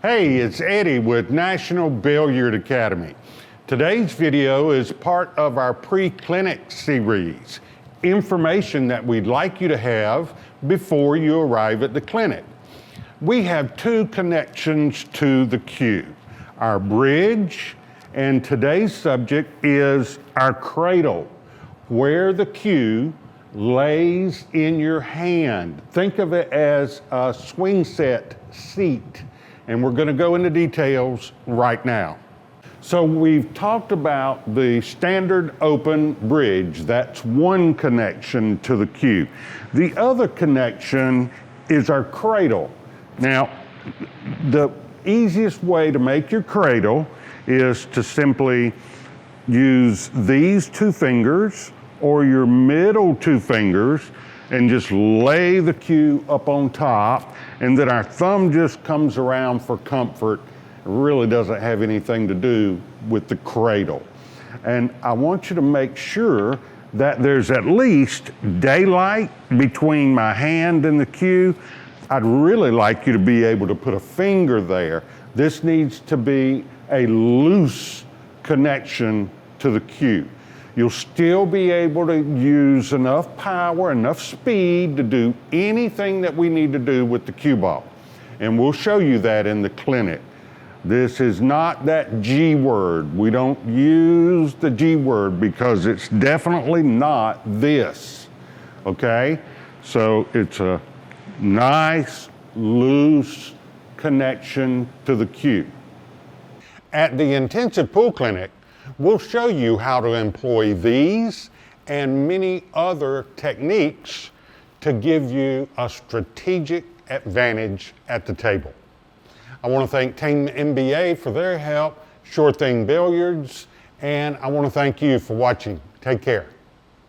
Hey, it's Eddie with National Billiard Academy. Today's video is part of our pre-clinic series, information that we'd like you to have before you arrive at the clinic. We have two connections to the cue, our bridge, and today's subject is our cradle, where the cue lays in your hand. Think of it as a swing set seat. And we're going to go into details right now. So we've talked about the standard open bridge. That's one connection to the cue. The other connection is our cradle. Now, the easiest way to make your cradle is to simply use these two fingers or your middle two fingers and just lay the cue up on top, and then our thumb just comes around for comfort. It really doesn't have anything to do with the cradle. And I want you to make sure that there's at least daylight between my hand and the cue. I'd really like you to be able to put a finger there. This needs to be a loose connection to the cue. You'll still be able to use enough power, enough speed to do anything that we need to do with the cue ball. And we'll show you that in the clinic. This is not that G word. We don't use the G word because it's definitely not this, okay? So it's a nice, loose connection to the cue. At the intensive pool clinic, we'll show you how to employ these and many other techniques to give you a strategic advantage at the table. I want to thank Team NBA for their help, Sure Thing Billiards, and I want to thank you for watching. Take care.